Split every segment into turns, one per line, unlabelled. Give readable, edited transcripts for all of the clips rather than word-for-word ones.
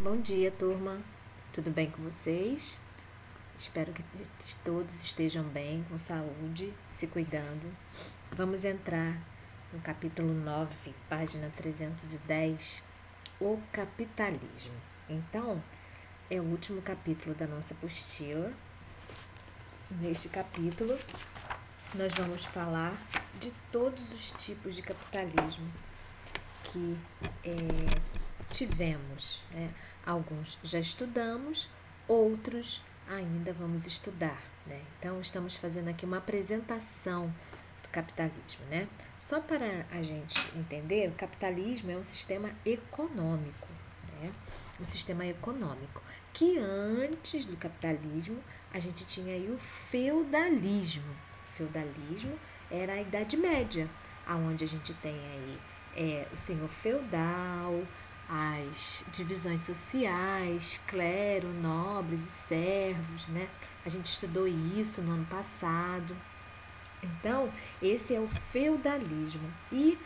Bom dia, turma. Tudo bem com vocês? Espero que todos estejam bem, com saúde, se cuidando. Vamos entrar no capítulo 9, página 310, o capitalismo. Então, é o último capítulo da nossa apostila. Neste capítulo, nós vamos falar de todos os tipos de capitalismo que tivemos, né? Alguns já estudamos, outros ainda vamos estudar, né? Então, estamos fazendo aqui uma apresentação do capitalismo, né? Só para a gente entender, o capitalismo é um sistema econômico, né? Um sistema econômico que antes do capitalismo a gente tinha aí o feudalismo. O feudalismo era a Idade Média, aonde a gente tem aí o senhor feudal, as divisões sociais, clero, nobres e servos, né? A gente estudou isso no ano passado. Então, esse é o feudalismo. E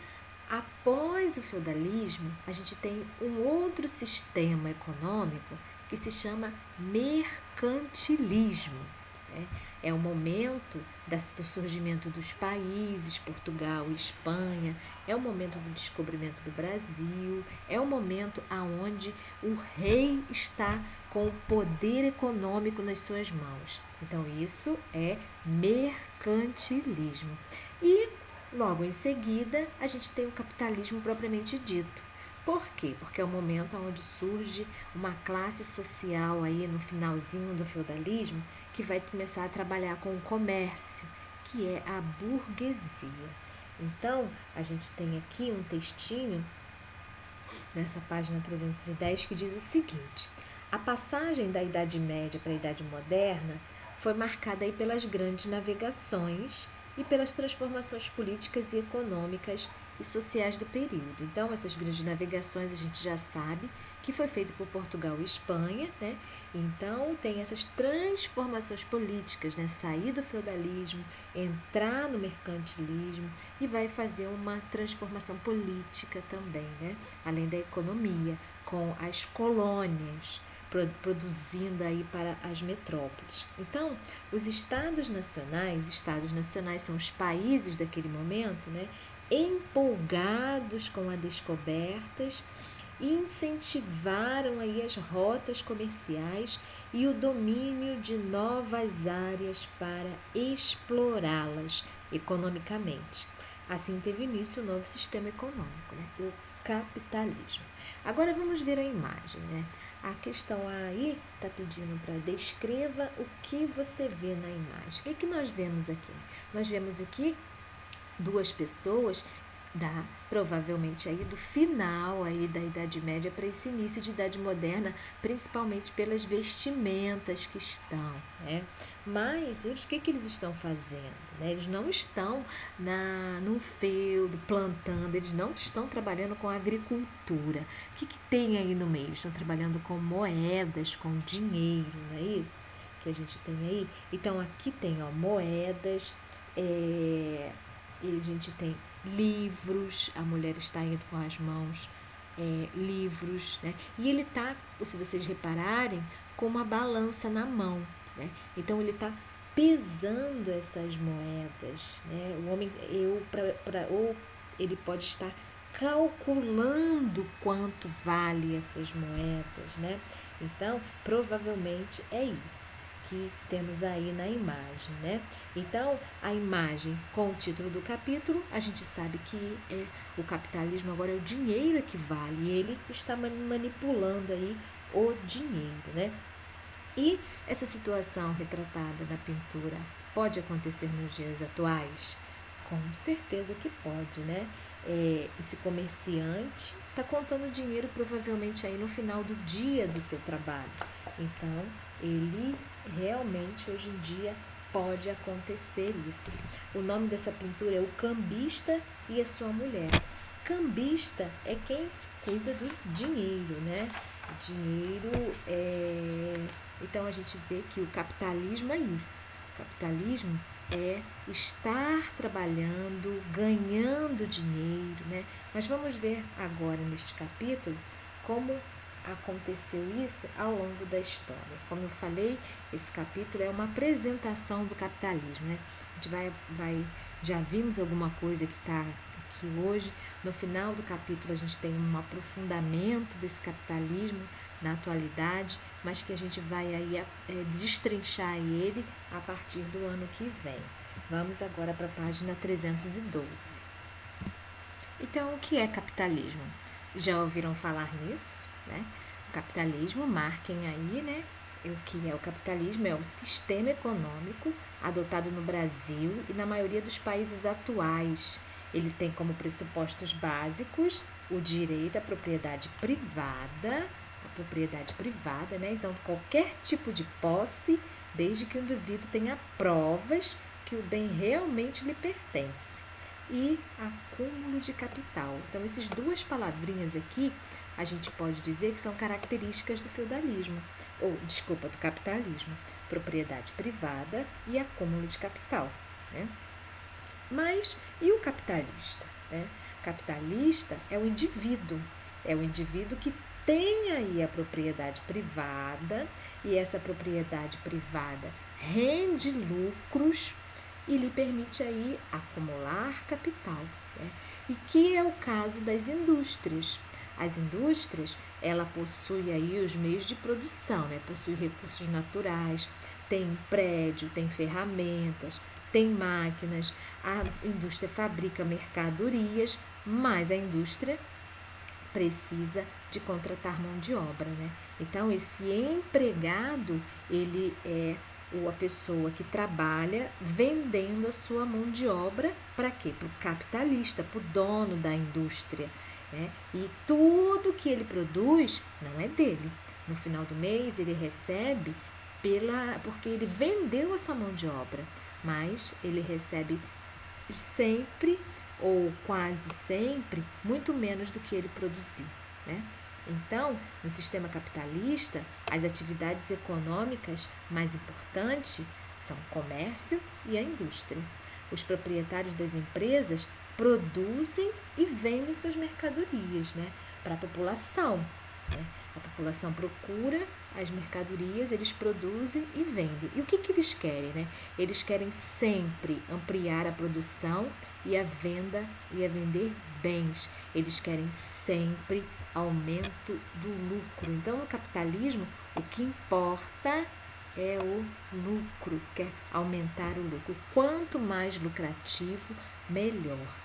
após o feudalismo, a gente tem um outro sistema econômico que se chama mercantilismo. Né? É o momento do surgimento dos países, Portugal e Espanha, é o momento do descobrimento do Brasil, é o momento onde o rei está com o poder econômico nas suas mãos. Então, isso é mercantilismo. E logo em seguida, a gente tem o capitalismo propriamente dito. Por quê? Porque é o momento onde surge uma classe social aí no finalzinho do feudalismo que vai começar a trabalhar com o comércio, que é a burguesia. Então, a gente tem aqui um textinho nessa página 310 que diz o seguinte: a passagem da Idade Média para a Idade Moderna foi marcada aí pelas grandes navegações e pelas transformações políticas e econômicas e sociais do período. Então, essas grandes navegações a gente já sabe que foi feito por Portugal e Espanha, né? Então, tem essas transformações políticas, né? Sair do feudalismo, entrar no mercantilismo e vai fazer uma transformação política também, né? Além da economia, com as colônias, produzindo aí para as metrópoles. Então, os estados nacionais são os países daquele momento, né, empolgados com as descobertas, incentivaram aí as rotas comerciais e o domínio de novas áreas para explorá-las economicamente. Assim teve início o novo sistema econômico, né, o capitalismo. Agora vamos ver a imagem, né? A questão aí está pedindo para descreva o que você vê na imagem. O que nós vemos aqui? Nós vemos aqui duas pessoas provavelmente aí do final aí da Idade Média para esse início de Idade Moderna, principalmente pelas vestimentas que estão, né? Mas o que eles estão fazendo? Né? Eles não estão num feudo plantando, eles não estão trabalhando com agricultura. O que tem aí no meio? Estão trabalhando com moedas, com dinheiro, não é isso? Que a gente tem aí. Então aqui tem moedas, e a gente tem livros, a mulher está indo com as mãos livros, né? E ele está, se vocês repararem, com uma balança na mão, né? Então ele está pesando essas moedas, né? O homem, ou ele pode estar calculando quanto vale essas moedas, né? Então, provavelmente é isso que temos aí na imagem, né? Então, a imagem com o título do capítulo, a gente sabe que o capitalismo agora é o dinheiro que vale, e ele está manipulando aí o dinheiro, né? E essa situação retratada na pintura pode acontecer nos dias atuais? Com certeza que pode, né? Esse comerciante está contando dinheiro provavelmente aí no final do dia do seu trabalho. Então, ele realmente hoje em dia pode acontecer isso. O nome dessa pintura é O Cambista e a Sua Mulher. Cambista é quem cuida do dinheiro, né? O dinheiro Então a gente vê que o capitalismo é isso. O capitalismo é estar trabalhando, ganhando dinheiro, né? Mas vamos ver agora neste capítulo como aconteceu isso ao longo da história. Como eu falei, esse capítulo é uma apresentação do capitalismo, né? A gente já vimos alguma coisa que está aqui hoje. No final do capítulo a gente tem um aprofundamento desse capitalismo na atualidade, mas que a gente vai aí destrinchar ele a partir do ano que vem. Vamos agora para a página 312. Então, o que é capitalismo? Já ouviram falar nisso, né? O capitalismo, marquem aí, né? O que é o capitalismo? É o sistema econômico adotado no Brasil e na maioria dos países atuais. Ele tem como pressupostos básicos o direito à propriedade privada, né? Então, qualquer tipo de posse, desde que o indivíduo tenha provas que o bem realmente lhe pertence. E acúmulo de capital. Então, essas duas palavrinhas aqui, a gente pode dizer que são características do feudalismo, do capitalismo. Propriedade privada e acúmulo de capital, né? Mas, e o capitalista, né? Capitalista é o indivíduo que tem aí a propriedade privada, e essa propriedade privada rende lucros e lhe permite aí acumular capital, né? E que é o caso das indústrias. As indústrias, ela possui aí os meios de produção, né? Possui recursos naturais, tem prédio, tem ferramentas, tem máquinas, a indústria fabrica mercadorias, mas a indústria precisa de contratar mão de obra, né? Então, esse empregado, ele é a pessoa que trabalha vendendo a sua mão de obra para quê? Para o capitalista, para o dono da indústria, né? E tudo que ele produz não é dele. No final do mês ele recebe porque ele vendeu a sua mão de obra, mas ele recebe sempre ou quase sempre muito menos do que ele produziu, né? Então, no sistema capitalista, as atividades econômicas mais importantes são o comércio e a indústria. Os proprietários das empresas produzem e vendem suas mercadorias, né, para a população, né? A população procura as mercadorias, eles produzem e vendem. E o que eles querem, né? Eles querem sempre ampliar a produção e a venda e a vender bens. Eles querem sempre aumento do lucro. Então, no capitalismo, o que importa é o lucro, quer aumentar o lucro. Quanto mais lucrativo, melhor.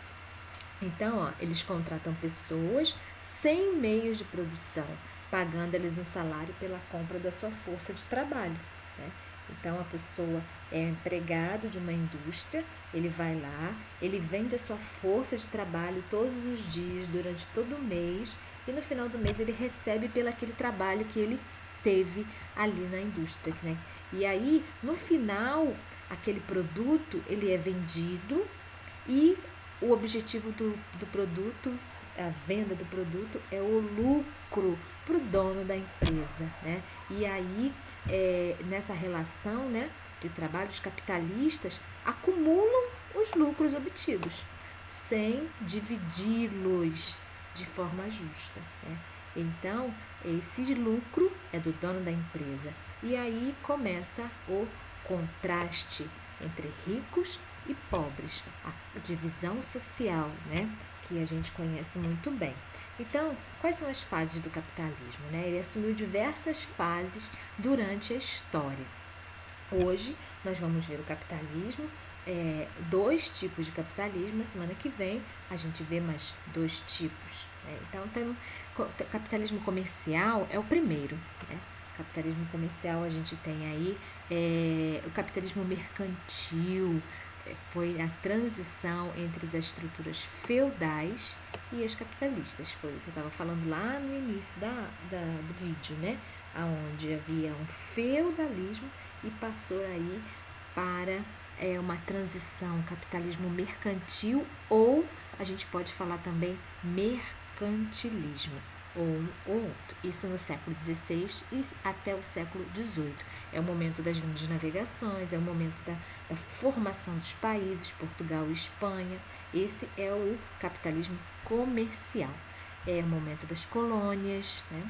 Então, eles contratam pessoas sem meios de produção, pagando-lhes um salário pela compra da sua força de trabalho, né? Então, a pessoa é empregado de uma indústria, ele vai lá, ele vende a sua força de trabalho todos os dias, durante todo o mês, e no final do mês ele recebe pelo aquele trabalho que ele teve ali na indústria, né? E aí, no final, aquele produto, ele é vendido e o objetivo do produto, a venda do produto, é o lucro para o dono da empresa, né? E aí, nessa relação, né, de trabalho, os capitalistas acumulam os lucros obtidos, sem dividi-los de forma justa, né? Então, esse lucro é do dono da empresa. E aí começa o contraste entre ricos e pobres, a divisão social, né, que a gente conhece muito bem. Então, quais são as fases do capitalismo, né? Ele assumiu diversas fases durante a história. Hoje, nós vamos ver o capitalismo, dois tipos de capitalismo. Na semana que vem, a gente vê mais dois tipos, né? Então, o capitalismo comercial é o primeiro, né? Capitalismo comercial, a gente tem aí o capitalismo mercantil, foi a transição entre as estruturas feudais e as capitalistas. Foi o que eu estava falando lá no início do vídeo, né? Onde havia um feudalismo e passou aí para uma transição, capitalismo mercantil, ou a gente pode falar também mercantilismo, ou outro. Isso no século XVI e até o século XVIII. É o momento das grandes navegações, é o momento da formação dos países, Portugal e Espanha. Esse é o capitalismo comercial. É o momento das colônias, né?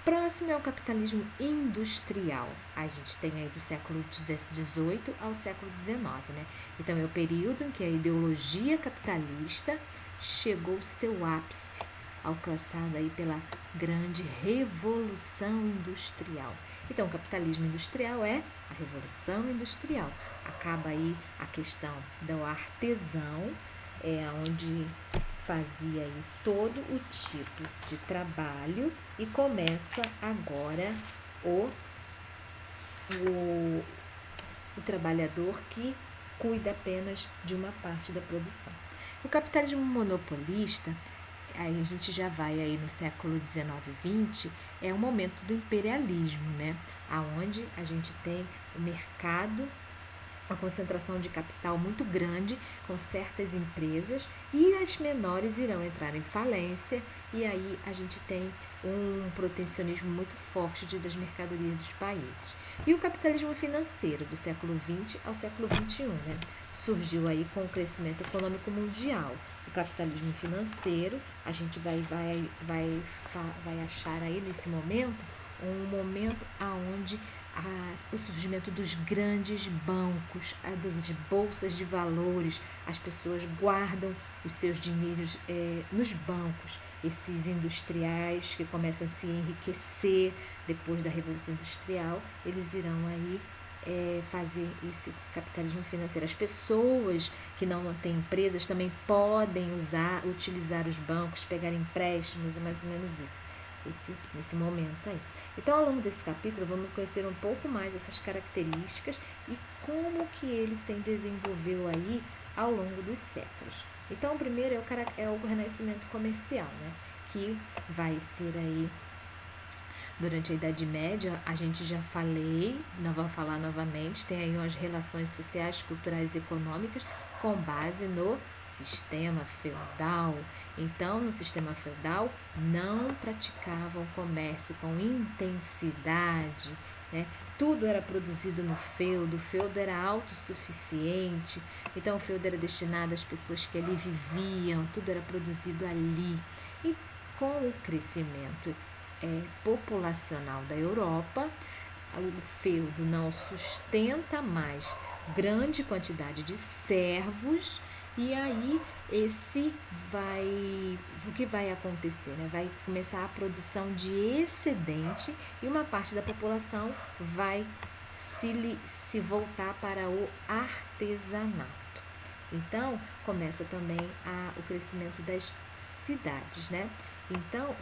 Próximo é o capitalismo industrial. A gente tem aí do século XVIII ao século XIX, né? Então, é o período em que a ideologia capitalista chegou ao seu ápice, alcançada aí pela grande revolução industrial. Então, o capitalismo industrial é a revolução industrial. Acaba aí a questão do artesão, onde fazia aí todo o tipo de trabalho e começa agora o trabalhador que cuida apenas de uma parte da produção. O capitalismo monopolista, aí a gente já vai aí no século XIX e XX, é o momento do imperialismo, né? Aonde a gente tem o mercado, a concentração de capital muito grande com certas empresas e as menores irão entrar em falência e aí a gente tem um protecionismo muito forte das mercadorias dos países. E o capitalismo financeiro do século XX ao século XXI, né? Surgiu aí com o crescimento econômico mundial. O capitalismo financeiro, a gente vai achar aí nesse momento um momento aonde o surgimento dos grandes bancos, das bolsas de valores, as pessoas guardam os seus dinheiros nos bancos. Esses industriais que começam a se enriquecer depois da Revolução Industrial, eles irão aí fazer esse capitalismo financeiro. As pessoas que não têm empresas também podem utilizar os bancos, pegar empréstimos, é mais ou menos isso. Nesse momento aí. Então, ao longo desse capítulo, vamos conhecer um pouco mais essas características e como que ele se desenvolveu aí ao longo dos séculos. Então, o primeiro é o renascimento comercial, né? Que vai ser aí durante a Idade Média, a gente já falei, não vou falar novamente, tem aí as relações sociais, culturais e econômicas com base no sistema feudal. Então, no sistema feudal, não praticavam comércio com intensidade, né? Tudo era produzido no feudo, o feudo era autossuficiente, então o feudo era destinado às pessoas que ali viviam, tudo era produzido ali. E com o crescimento populacional da Europa, o feudo não sustenta mais grande quantidade de servos e aí o que vai acontecer, né? Vai começar a produção de excedente e uma parte da população vai se voltar para o artesanato. Então, começa também o crescimento das cidades, né? Então,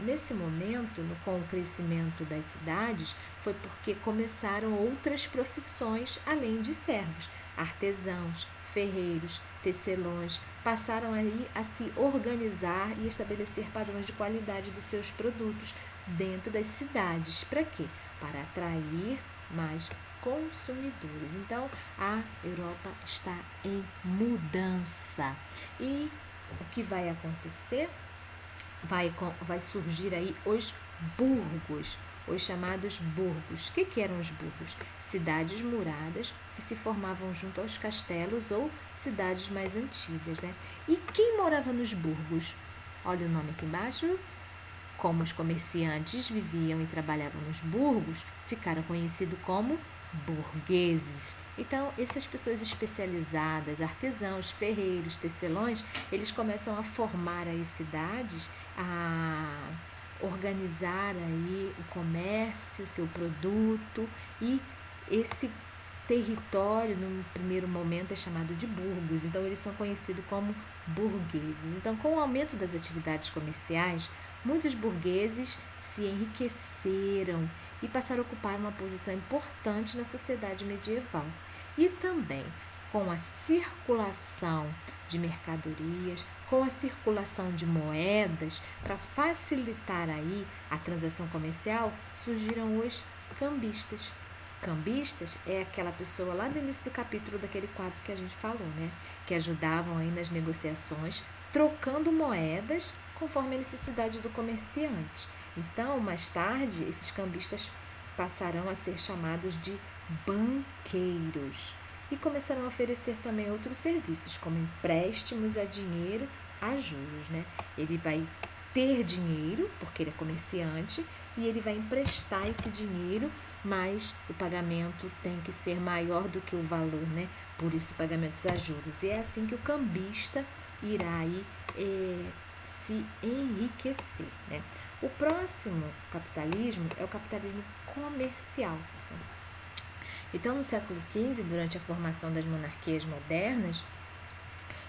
nesse momento, com o crescimento das cidades, foi porque começaram outras profissões além de servos. Artesãos, ferreiros, tecelões passaram aí a se organizar e estabelecer padrões de qualidade dos seus produtos dentro das cidades. Para quê? Para atrair mais consumidores. Então, a Europa está em mudança. E o que vai acontecer? Vai surgir aí os burgos, os chamados burgos. O que eram os burgos? Cidades muradas que se formavam junto aos castelos ou cidades mais antigas, né? E quem morava nos burgos? Olha o nome aqui embaixo. Como os comerciantes viviam e trabalhavam nos burgos, ficaram conhecidos como burgueses. Então, essas pessoas especializadas, artesãos, ferreiros, tecelões, eles começam a formar aí cidades, a organizar aí o comércio, o seu produto, e esse território, no primeiro momento, é chamado de burgos. Então, eles são conhecidos como burgueses. Então, com o aumento das atividades comerciais, muitos burgueses se enriqueceram e passaram a ocupar uma posição importante na sociedade medieval. E também com a circulação de mercadorias, com a circulação de moedas, para facilitar aí a transação comercial, surgiram os cambistas. Cambistas é aquela pessoa lá do início do capítulo daquele quadro que a gente falou, né? Que ajudavam aí nas negociações, trocando moedas conforme a necessidade do comerciante. Então, mais tarde, esses cambistas passarão a ser chamados de banqueiros e começarão a oferecer também outros serviços, como empréstimos a dinheiro a juros, né? Ele vai ter dinheiro, porque ele é comerciante, e ele vai emprestar esse dinheiro, mas o pagamento tem que ser maior do que o valor, né? Por isso, pagamentos a juros. E é assim que o cambista irá aí, se enriquecer, né? O próximo capitalismo é o capitalismo comercial. Então, no século XV, durante a formação das monarquias modernas,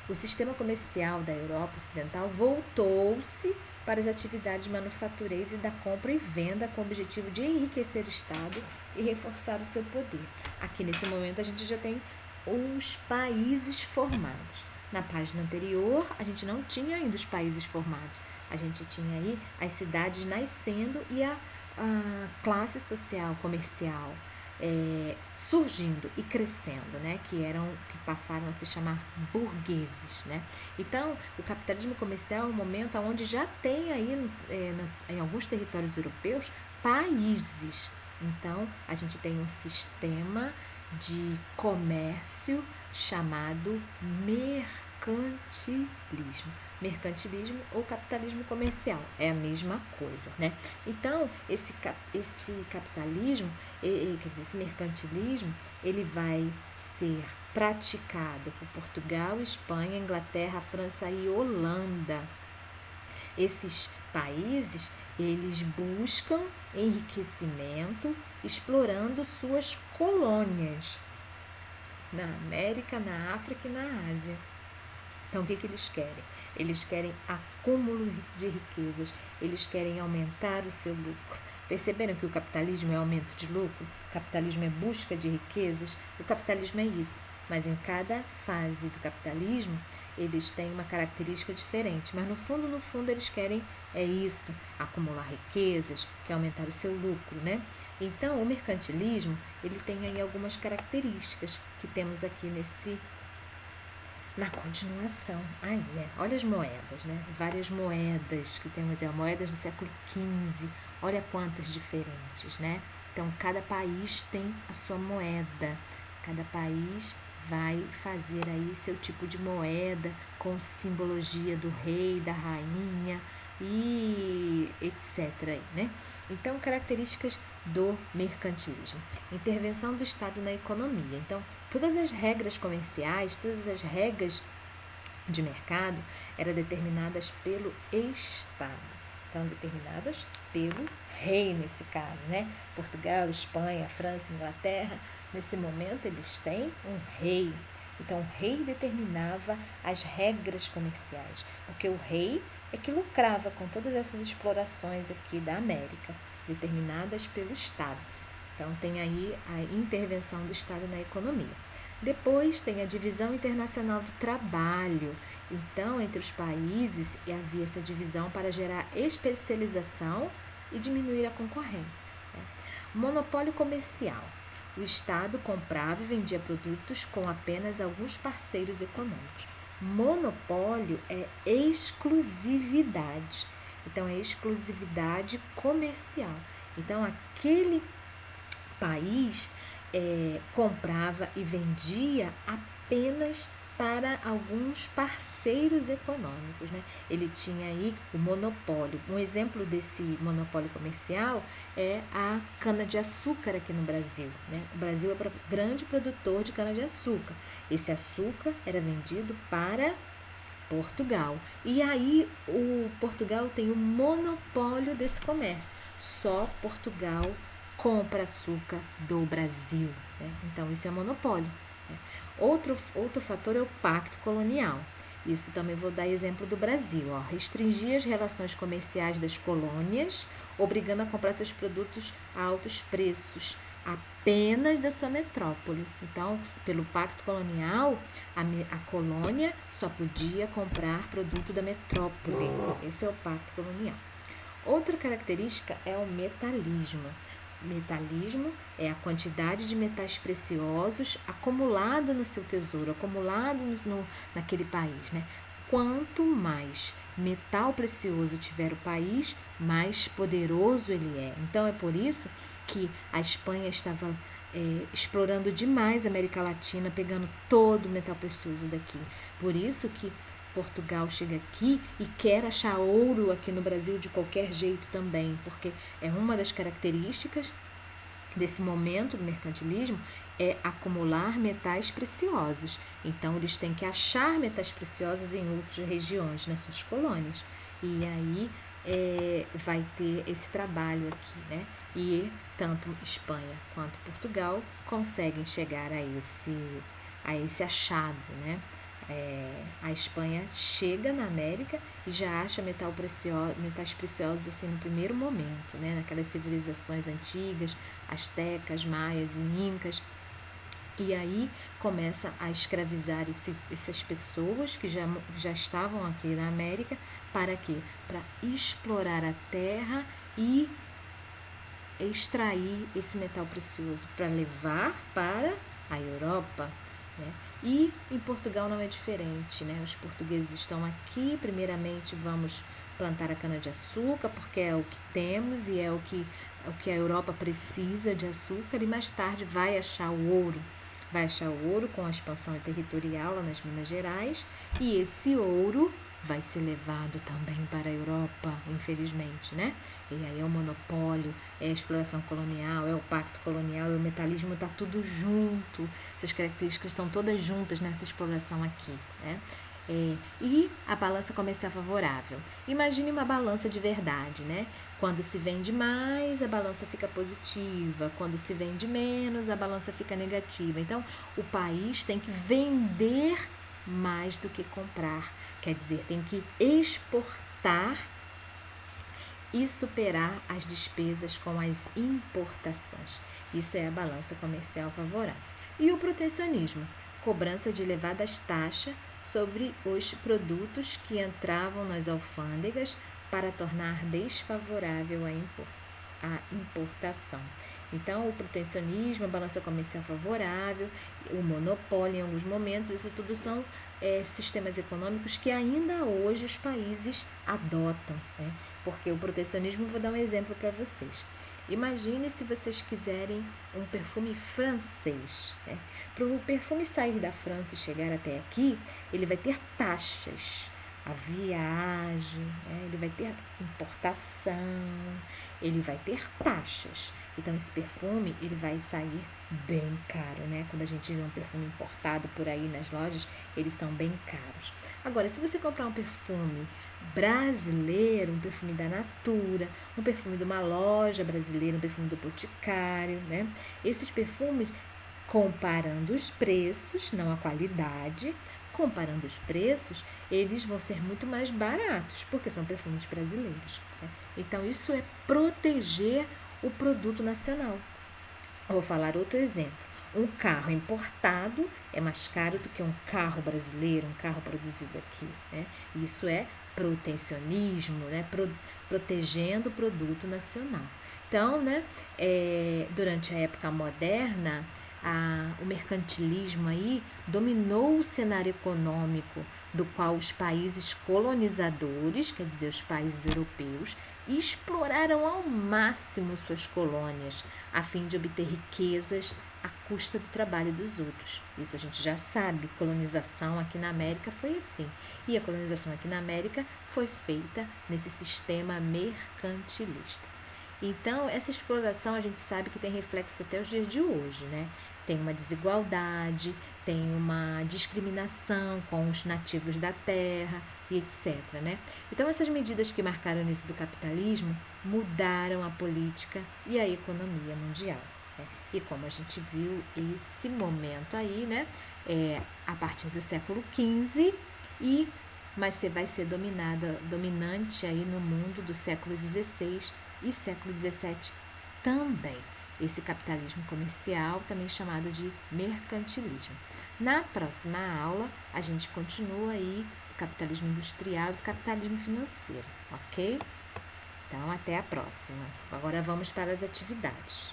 o sistema comercial da Europa Ocidental voltou-se para as atividades manufatureiras e da compra e venda com o objetivo de enriquecer o Estado e reforçar o seu poder. Aqui nesse momento a gente já tem os países formados. Na página anterior a gente não tinha ainda os países formados. A gente tinha aí as cidades nascendo e a classe social comercial surgindo e crescendo, né, que passaram a se chamar burgueses, né. Então, o capitalismo comercial é um momento onde já tem aí em alguns territórios europeus países. Então, a gente tem um sistema de comércio chamado mercantilismo. Mercantilismo ou capitalismo comercial é a mesma coisa, né? Então, esse capitalismo, esse mercantilismo, ele vai ser praticado por Portugal, Espanha, Inglaterra, França e Holanda. Esses países, eles buscam enriquecimento explorando suas colônias na América, na África e na Ásia. Então, o que eles querem? Eles querem acúmulo de riquezas, eles querem aumentar o seu lucro. Perceberam que o capitalismo é aumento de lucro? O capitalismo é busca de riquezas? O capitalismo é isso. Mas em cada fase do capitalismo, eles têm uma característica diferente. Mas no fundo, eles querem isso, acumular riquezas, quer aumentar o seu lucro, né? Então, o mercantilismo, ele tem aí algumas características que temos aqui na continuação. Olha as moedas, né? Várias moedas que temos, moedas do século XV. Olha quantas diferentes, né? Então, cada país tem a sua moeda. Cada país vai fazer aí seu tipo de moeda com simbologia do rei, da rainha e etc. Né? Então, características do mercantilismo. Intervenção do Estado na economia. Então, todas as regras comerciais, todas as regras de mercado eram determinadas pelo Estado. Então, determinadas pelo rei, nesse caso, né? Portugal, Espanha, França, Inglaterra, nesse momento eles têm um rei. Então, o rei determinava as regras comerciais, porque o rei é que lucrava com todas essas explorações aqui da América, determinadas pelo Estado. Então, tem aí a intervenção do Estado na economia. Depois tem a divisão internacional do trabalho. Então, entre os países havia essa divisão para gerar especialização e diminuir a concorrência. Né? Monopólio comercial. O Estado comprava e vendia produtos com apenas alguns parceiros econômicos. Monopólio é exclusividade. Então, é exclusividade comercial. Então, aquele país comprava e vendia apenas para alguns parceiros econômicos, né? Ele tinha aí o monopólio. Um exemplo desse monopólio comercial é a cana-de-açúcar aqui no Brasil, né? O Brasil é grande produtor de cana-de-açúcar. Esse açúcar era vendido para Portugal. E aí o Portugal tem o monopólio desse comércio. Só Portugal compra açúcar do Brasil, né? Então, isso é monopólio. Né? Outro fator é o pacto colonial. Isso também vou dar exemplo do Brasil. Restringir as relações comerciais das colônias, obrigando a comprar seus produtos a altos preços, apenas da sua metrópole. Então, pelo pacto colonial, a colônia só podia comprar produto da metrópole. Esse é o pacto colonial. Outra característica é o metalismo. Metallismo é a quantidade de metais preciosos acumulado no seu tesouro, acumulado naquele país, né? Quanto mais metal precioso tiver o país, mais poderoso ele é. Então, é por isso que a Espanha estava explorando demais a América Latina, pegando todo o metal precioso daqui. Por isso que Portugal chega aqui e quer achar ouro aqui no Brasil de qualquer jeito também, porque é uma das características desse momento do mercantilismo é acumular metais preciosos. Então, eles têm que achar metais preciosos em outras regiões, nas suas colônias. E aí vai ter esse trabalho aqui, né? E tanto Espanha quanto Portugal conseguem chegar a esse achado, né? A Espanha chega na América e já acha metais preciosos assim no primeiro momento, né? Naquelas civilizações antigas, astecas, maias e incas. E aí começa a escravizar essas pessoas que já estavam aqui na América. Para quê? Para explorar a terra e extrair esse metal precioso para levar para a Europa, né? E em Portugal não é diferente, né? Os portugueses estão aqui, primeiramente vamos plantar a cana-de-açúcar, porque é o que temos e é o que a Europa precisa de açúcar, e mais tarde vai achar o ouro. Vai achar o ouro com a expansão territorial lá nas Minas Gerais, e esse ouro vai ser levado também para a Europa, infelizmente, né? E aí é o monopólio, é a exploração colonial, é o pacto colonial, é o metalismo, tá tudo junto. Essas características estão todas juntas nessa exploração aqui, né? E a balança comercial favorável. Imagine uma balança de verdade, né? Quando se vende mais, a balança fica positiva. Quando se vende menos, a balança fica negativa. Então, o país tem que vender mais do que comprar. Quer dizer, tem que exportar e superar as despesas com as importações. Isso é a balança comercial favorável. E o protecionismo, cobrança de elevadas taxas sobre os produtos que entravam nas alfândegas para tornar desfavorável a importação. Então, o protecionismo, a balança comercial favorável, o monopólio em alguns momentos, isso tudo são sistemas econômicos que ainda hoje os países adotam, né? Porque o protecionismo, vou dar um exemplo para vocês. Imagine se vocês quiserem um perfume francês, né? Para o perfume sair da França e chegar até aqui, ele vai ter taxas, a viagem, né? Ele vai ter importação, ele vai ter taxas. Então, esse perfume, ele vai sair bem caro, né? Quando a gente vê um perfume importado por aí nas lojas, eles são bem caros. Agora, se você comprar um perfume brasileiro, um perfume da Natura, um perfume de uma loja brasileira, um perfume do Boticário, né? Esses perfumes, comparando os preços, não a qualidade, comparando os preços, eles vão ser muito mais baratos, porque são perfumes brasileiros, né? Então, isso é proteger o produto nacional. Vou falar outro exemplo. Um carro importado é mais caro do que um carro brasileiro, um carro produzido aqui, né? Isso é protecionismo, né? Protegendo o produto nacional. Então, né, durante a época moderna, o mercantilismo aí dominou o cenário econômico, do qual os países colonizadores, quer dizer, os países europeus, exploraram ao máximo suas colônias, a fim de obter riquezas à custa do trabalho dos outros. Isso a gente já sabe, colonização aqui na América foi assim. E a colonização aqui na América foi feita nesse sistema mercantilista. Então, essa exploração a gente sabe que tem reflexo até os dias de hoje, né? Tem uma desigualdade, tem uma discriminação com os nativos da terra e etc, né? Então, essas medidas que marcaram o início do capitalismo mudaram a política e a economia mundial, né? E como a gente viu esse momento aí, né? A partir do século XV, mas você vai ser dominante aí no mundo do século XVI e século XVII também. Esse capitalismo comercial, também chamado de mercantilismo. Na próxima aula, a gente continua aí do capitalismo industrial e do capitalismo financeiro, ok? Então, até a próxima. Agora vamos para as atividades.